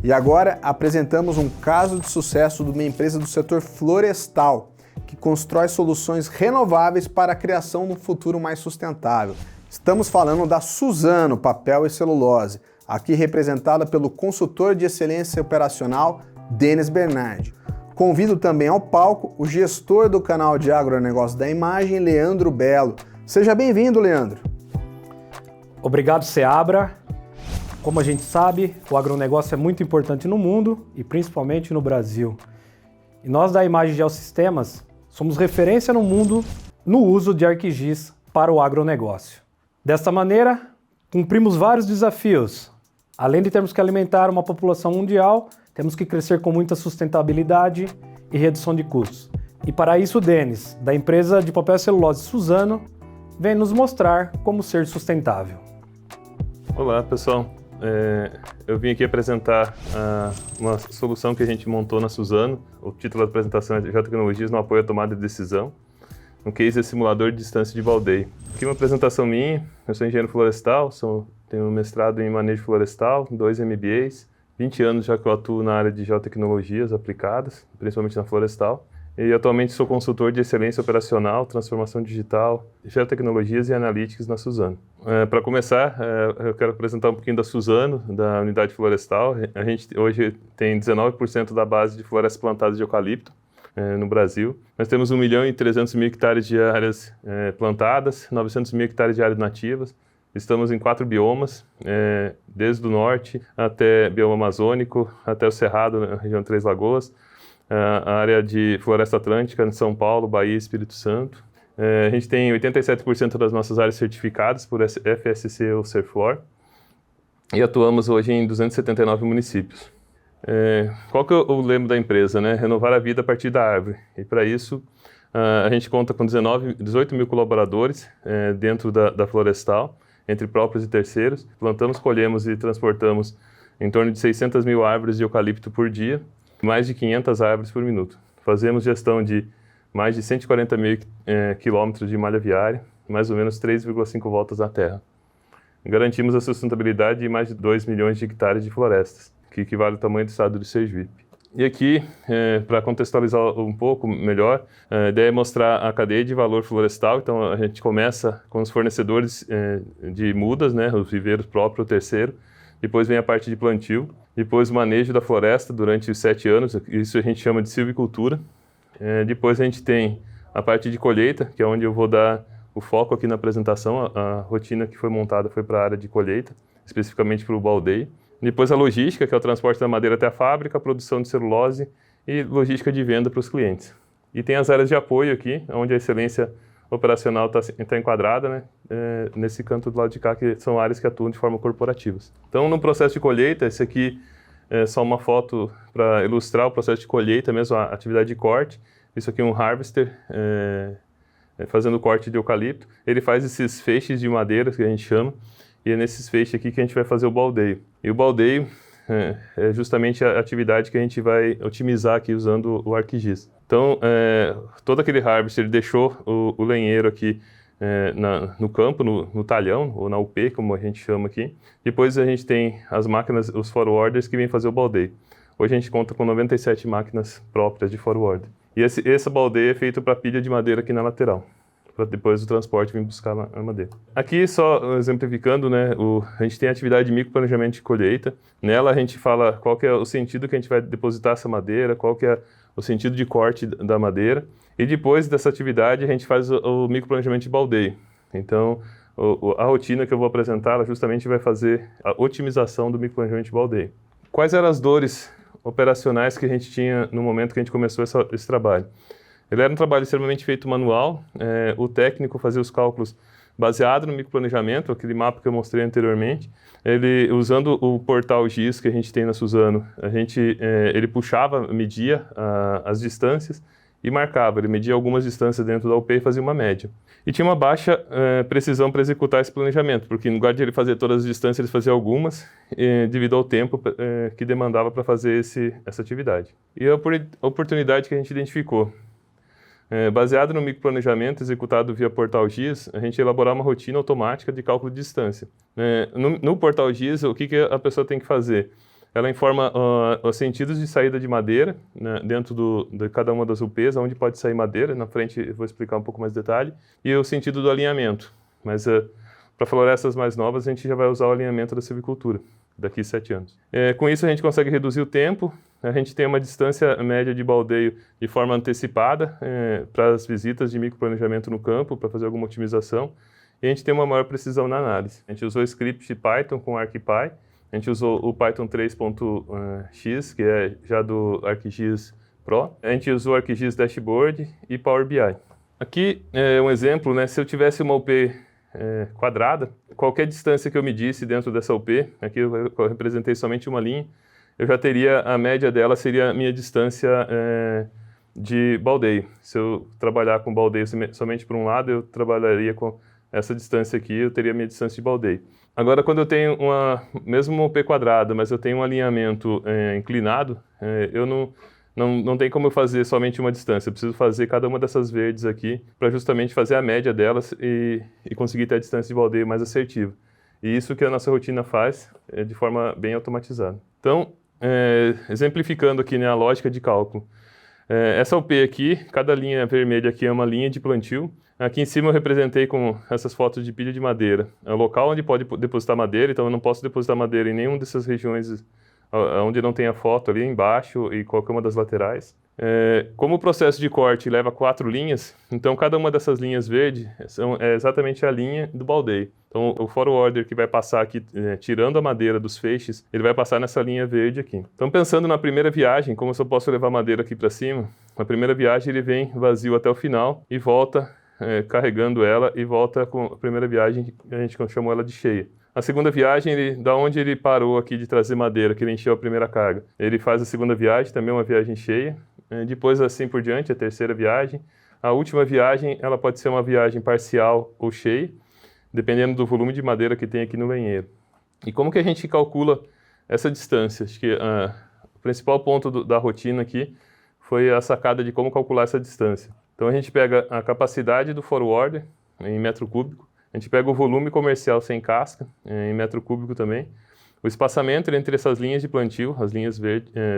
E agora apresentamos um caso de sucesso de uma empresa do setor florestal, que constrói soluções renováveis para a criação de um futuro mais sustentável. Estamos falando da Suzano Papel e Celulose, aqui representada pelo consultor de excelência operacional, Denis Bernardi. Convido também ao palco o gestor do canal de agronegócio da imagem, Leandro Belo. Seja bem-vindo, Leandro. Obrigado, Seabra. Como a gente sabe, o agronegócio é muito importante no mundo e principalmente no Brasil. E nós da Imagem Geossistemas somos referência no mundo no uso de ArcGIS para o agronegócio. Desta maneira, cumprimos vários desafios. Além de termos que alimentar uma população mundial, temos que crescer com muita sustentabilidade e redução de custos. E para isso o Denis, da empresa de papel e celulose Suzano, vem nos mostrar como ser sustentável. Olá, pessoal. Eu vim aqui apresentar uma solução que a gente montou na Suzano. O título da apresentação é Geotecnologias no apoio à tomada de decisão. No case é simulador de distância de baldeio. Aqui uma apresentação minha. Eu sou engenheiro florestal, tenho um mestrado em manejo florestal, 2 MBAs. 20 anos já que eu atuo na área de geotecnologias aplicadas, principalmente na florestal. E atualmente sou consultor de excelência operacional, transformação digital, geotecnologias e analytics na Suzano. Para começar, eu quero apresentar um pouquinho da Suzano, da unidade florestal. A gente hoje tem 19% da base de florestas plantadas de eucalipto no Brasil. Nós temos 1.300.000 hectares de áreas plantadas, 900.000 hectares de áreas nativas. Estamos em 4 biomas, desde o norte até bioma amazônico, até o Cerrado, na região de Três Lagoas. A área de floresta atlântica em São Paulo, Bahia e Espírito Santo. A gente tem 87% das nossas áreas certificadas por FSC ou Serflor e atuamos hoje em 279 municípios. Qual que é o lema da empresa, né? Renovar a vida a partir da árvore. E para isso a gente conta com 18 mil colaboradores dentro da florestal, entre próprios e terceiros. Plantamos, colhemos e transportamos em torno de 600 mil árvores de eucalipto por dia, mais de 500 árvores por minuto. Fazemos gestão de mais de 140 mil quilômetros de malha viária, mais ou menos 3,5 voltas na terra. Garantimos a sustentabilidade de mais de 2 milhões de hectares de florestas, que equivale ao tamanho do estado de Sergipe. E aqui, para contextualizar um pouco melhor, a ideia é mostrar a cadeia de valor florestal. Então a gente começa com os fornecedores de mudas, né, os viveiros próprios, o terceiro. Depois vem a parte de plantio, depois o manejo da floresta durante os 7 anos, isso a gente chama de silvicultura. Depois a gente tem a parte de colheita, que é onde eu vou dar o foco aqui na apresentação. A rotina que foi montada foi para a área de colheita, especificamente para o baldeio. Depois a logística, que é o transporte da madeira até a fábrica, a produção de celulose e logística de venda para os clientes. E tem as áreas de apoio aqui, onde a excelência operacional está enquadrada, né? Nesse canto do lado de cá, que são áreas que atuam de forma corporativa. Então, no processo de colheita, esse aqui é só uma foto para ilustrar o processo de colheita, mesmo a atividade de corte. Isso aqui é um harvester fazendo corte de eucalipto. Ele faz esses feixes de madeira, que a gente chama, e é nesses feixes aqui que a gente vai fazer o baldeio. E o baldeio é justamente a atividade que a gente vai otimizar aqui usando o ArcGIS. Então, todo aquele harvester deixou o lenheiro aqui no campo, no talhão, ou na UP, como a gente chama aqui. Depois a gente tem as máquinas, os forwarders, que vêm fazer o baldeio. Hoje a gente conta com 97 máquinas próprias de forwarder. E esse baldeio é feito para pilha de madeira aqui na lateral, para depois o transporte vir buscar a madeira. Aqui, só exemplificando, né, a gente tem a atividade de microplanejamento de colheita. Nela a gente fala qual que é o sentido que a gente vai depositar essa madeira, qual que é o sentido de corte da madeira. E depois dessa atividade a gente faz o microplanejamento de baldeio. Então, a rotina que eu vou apresentar, ela justamente vai fazer a otimização do microplanejamento de baldeio. Quais eram as dores operacionais que a gente tinha no momento que a gente começou esse trabalho? Ele era um trabalho extremamente feito manual. O técnico fazia os cálculos baseado no microplanejamento, aquele mapa que eu mostrei anteriormente. Ele, usando o portal GIS que a gente tem na Suzano, ele puxava, media as distâncias e marcava. Ele media algumas distâncias dentro da UP e fazia uma média. E tinha uma baixa precisão para executar esse planejamento, porque no lugar de ele fazer todas as distâncias, ele fazia algumas, devido ao tempo que demandava para fazer essa atividade. E a oportunidade que a gente identificou. Baseado no microplanejamento executado via Portal GIS, a gente elaborar uma rotina automática de cálculo de distância. No Portal GIS, o que a pessoa tem que fazer? ela informa os sentidos de saída de madeira, né, dentro de cada uma das UPs, onde pode sair madeira. Na frente eu vou explicar um pouco mais de detalhe. E o sentido do alinhamento. Mas para florestas mais novas, a gente já vai usar o alinhamento da silvicultura, daqui a 7 anos. Com isso, a gente consegue reduzir o tempo. A gente tem uma distância média de baldeio de forma antecipada para as visitas de microplanejamento no campo, para fazer alguma otimização. E a gente tem uma maior precisão na análise. A gente usou script Python com ArcPy. A gente usou o Python 3.x, que é já do ArcGIS Pro. A gente usou o ArcGIS Dashboard e Power BI. Aqui é um exemplo, né? Se eu tivesse uma UP quadrada, qualquer distância que eu medisse dentro dessa UP, aqui eu representei somente uma linha, eu já teria, a média dela seria a minha distância de baldeio. Se eu trabalhar com baldeio somente por um lado, eu trabalharia com essa distância aqui, eu teria a minha distância de baldeio. Agora, quando eu tenho mesmo uma UP quadrada, mas eu tenho um alinhamento inclinado, eu não tem como eu fazer somente uma distância. Eu preciso fazer cada uma dessas verdes aqui para justamente fazer a média delas e conseguir ter a distância de baldeio mais assertiva. E isso que a nossa rotina faz de forma bem automatizada. Então, exemplificando aqui, né, a lógica de cálculo. Essa UP aqui, cada linha vermelha aqui é uma linha de plantio. Aqui em cima eu representei com essas fotos de pilha de madeira. É o local onde pode depositar madeira, então eu não posso depositar madeira em nenhuma dessas regiões onde não tem a foto ali embaixo e qualquer uma das laterais. Como o processo de corte leva 4 linhas, então cada uma dessas linhas verdes é exatamente a linha do baldeio. Então o forwarder que vai passar aqui, tirando a madeira dos feixes, ele vai passar nessa linha verde aqui. Então pensando na primeira viagem, como eu posso levar madeira aqui para cima, na primeira viagem ele vem vazio até o final e volta carregando ela e volta com a primeira viagem, a gente chamou ela de cheia. A segunda viagem, da onde ele parou aqui de trazer madeira, que ele encheu a primeira carga, ele faz a segunda viagem, também uma viagem cheia. Depois, assim por diante, a terceira viagem. A última viagem, ela pode ser uma viagem parcial ou cheia, dependendo do volume de madeira que tem aqui no lenheiro. E como que a gente calcula essa distância? Acho que o principal ponto da rotina aqui foi a sacada de como calcular essa distância. Então a gente pega a capacidade do forwarder em metro cúbico, a gente pega o volume comercial sem casca em metro cúbico também, o espaçamento entre essas linhas de plantio, as linhas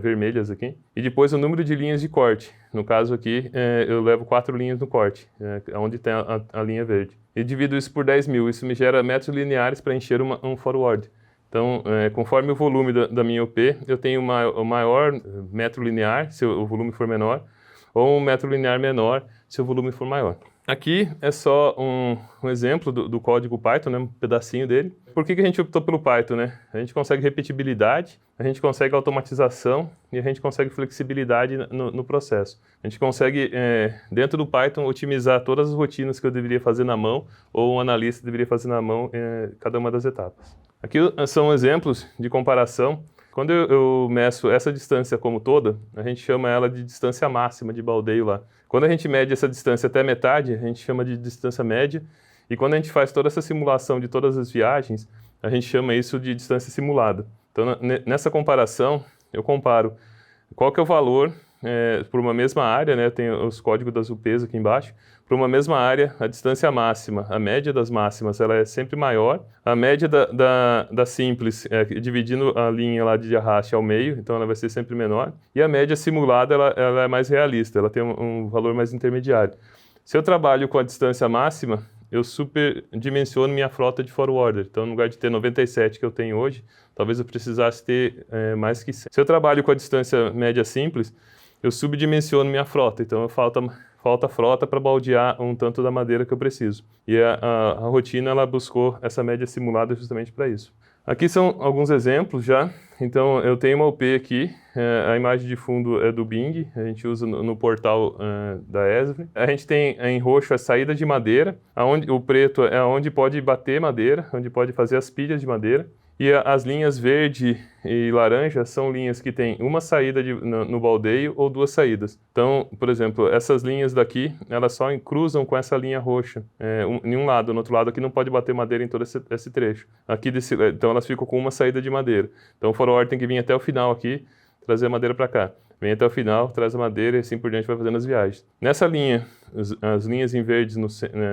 vermelhas aqui, e depois o número de linhas de corte. No caso aqui, eu levo 4 linhas no corte, onde tem a linha verde. E divido isso por 10.000, isso me gera metros lineares para encher um forward. Então, conforme o volume da minha UP, eu tenho o maior metro linear, se o volume for menor, ou um metro linear menor, se o volume for maior. Aqui é só um exemplo do código Python, né, um pedacinho dele. Por que a gente optou pelo Python, né? A gente consegue repetibilidade, a gente consegue automatização e a gente consegue flexibilidade no processo. A gente consegue, dentro do Python, otimizar todas as rotinas que eu deveria fazer na mão ou um analista deveria fazer na mão cada uma das etapas. Aqui são exemplos de comparação. Quando eu meço essa distância como toda, a gente chama ela de distância máxima de baldeio lá. Quando a gente mede essa distância até metade, a gente chama de distância média. E quando a gente faz toda essa simulação de todas as viagens, a gente chama isso de distância simulada. Então, nessa comparação, eu comparo qual que é o valor por uma mesma área, né? Tem os códigos das UPs aqui embaixo. Por uma mesma área, a distância máxima, a média das máximas, ela é sempre maior. A média da simples, dividindo a linha lá de arraste ao meio, então ela vai ser sempre menor. E a média simulada, ela é mais realista, ela tem um valor mais intermediário. Se eu trabalho com a distância máxima, eu superdimensiono minha frota de forwarder. Então, no lugar de ter 97 que eu tenho hoje, talvez eu precisasse ter mais que 100. Se eu trabalho com a distância média simples, eu subdimensiono minha frota. Então, falta frota para baldear um tanto da madeira que eu preciso. E a rotina, ela buscou essa média simulada justamente para isso. Aqui são alguns exemplos já. Então, eu tenho uma UP aqui, a imagem de fundo é do Bing, a gente usa no portal da Esri. A gente tem em roxo a saída de madeira, o preto é onde pode bater madeira, onde pode fazer as pilhas de madeira. E as linhas verde e laranja são linhas que têm uma saída no baldeio ou 2 saídas. Então, por exemplo, essas linhas daqui, elas só cruzam com essa linha roxa em um lado. No outro lado aqui não pode bater madeira em todo esse trecho. Então elas ficam com uma saída de madeira. Então o forward tem que vir até o final aqui, trazer a madeira para cá. vem até o final, traz a madeira e assim por diante vai fazendo as viagens. Nessa linha, as linhas em verdes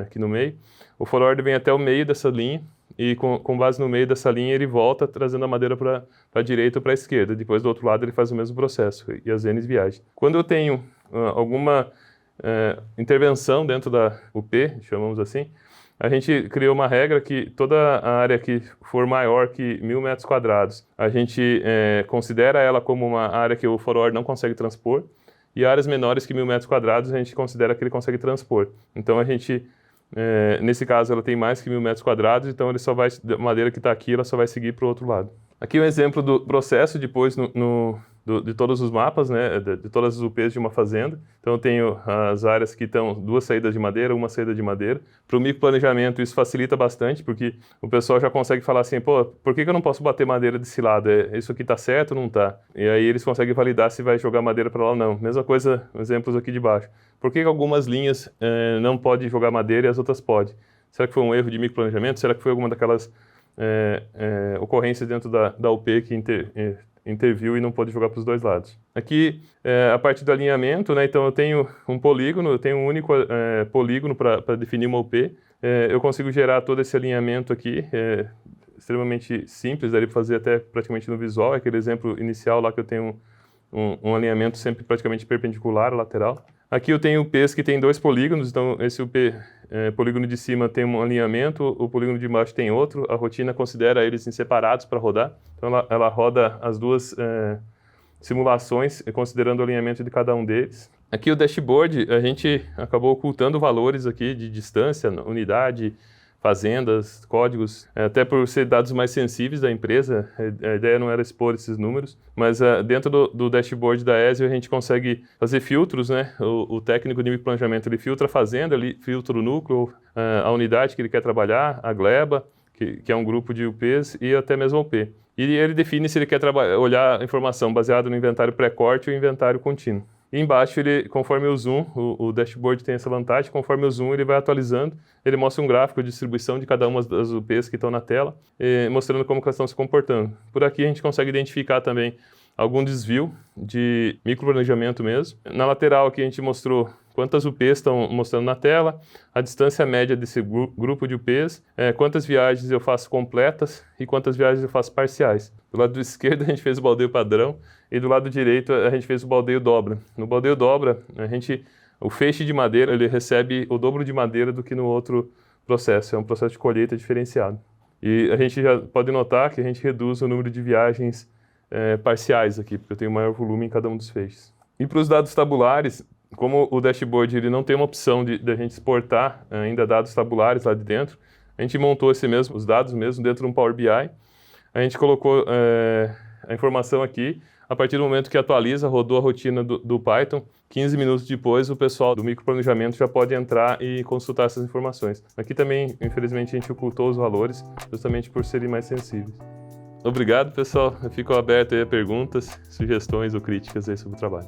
aqui no meio, o forward vem até o meio dessa linha e com base no meio dessa linha ele volta trazendo a madeira para a direita ou para a esquerda. Depois do outro lado ele faz o mesmo processo e as Ns viajam. Quando eu tenho alguma intervenção dentro da UP, chamamos assim, a gente criou uma regra que toda a área que for maior que 1.000 metros quadrados, a gente considera ela como uma área que o forward não consegue transpor, e áreas menores que 1.000 metros quadrados a gente considera que ele consegue transpor. Então a gente, nesse caso, ela tem mais que 1.000 metros quadrados, então ele só vai, a madeira que está aqui, ela só vai seguir para o outro lado. Aqui é um exemplo do processo depois de todos os mapas, né, de todas as UPs de uma fazenda. Então eu tenho as áreas que estão 2 saídas de madeira, 1 saída de madeira. Para o microplanejamento isso facilita bastante, porque o pessoal já consegue falar assim, pô, por que eu não posso bater madeira desse lado? Isso aqui está certo ou não está? E aí eles conseguem validar se vai jogar madeira para lá ou não. Mesma coisa, exemplos aqui de baixo. Por que algumas linhas não podem jogar madeira e as outras podem? Será que foi um erro de microplanejamento? Será que foi alguma daquelas ocorrências dentro da UP que interviu e não pôde jogar para os 2 lados? Aqui, a parte do alinhamento, né, então eu tenho um polígono, eu tenho um único polígono para definir uma UP. Eu consigo gerar todo esse alinhamento aqui, extremamente simples, daria para fazer até praticamente no visual, aquele exemplo inicial lá que eu tenho um alinhamento sempre praticamente perpendicular ao lateral. Aqui eu tenho UPs que tem 2 polígonos, então esse UP, polígono de cima tem um alinhamento, o polígono de baixo tem outro, a rotina considera eles em separados para rodar, então ela roda as 2 simulações, considerando o alinhamento de cada um deles. Aqui o dashboard, a gente acabou ocultando valores aqui de distância, unidade, fazendas, códigos, até por ser dados mais sensíveis da empresa, a ideia não era expor esses números, mas dentro do dashboard da ESIO a gente consegue fazer filtros, né? O técnico de planejamento ele filtra a fazenda, ele filtra o núcleo, a unidade que ele quer trabalhar, a gleba, que é um grupo de UPs, e até mesmo a UP. E ele define se ele quer olhar a informação baseada no inventário pré-corte ou inventário contínuo. E embaixo, conforme o zoom, o dashboard tem essa vantagem, conforme o zoom ele vai atualizando, ele mostra um gráfico de distribuição de cada uma das UPs que estão na tela, mostrando como elas estão se comportando. Por aqui a gente consegue identificar também algum desvio de microplanejamento mesmo. Na lateral aqui a gente mostrou quantas UPs estão mostrando na tela, a distância média desse grupo de UPs, quantas viagens eu faço completas e quantas viagens eu faço parciais. Do lado esquerdo a gente fez o baldeio padrão e do lado direito a gente fez o baldeio dobra. No baldeio dobra, o feixe de madeira ele recebe o dobro de madeira do que no outro processo, é um processo de colheita diferenciado. E a gente já pode notar que a gente reduz o número de viagens parciais aqui, porque eu tenho maior volume em cada um dos feixes. E para os dados tabulares, como o dashboard ele não tem uma opção de a gente exportar ainda dados tabulares lá de dentro, a gente montou os dados mesmo dentro de um Power BI. A gente colocou a informação aqui, a partir do momento que atualiza, rodou a rotina do Python, 15 minutos depois o pessoal do microplanejamento já pode entrar e consultar essas informações. Aqui também, infelizmente, a gente ocultou os valores, justamente por serem mais sensíveis. Obrigado, pessoal. Eu fico aberto aí a perguntas, sugestões ou críticas aí sobre o trabalho.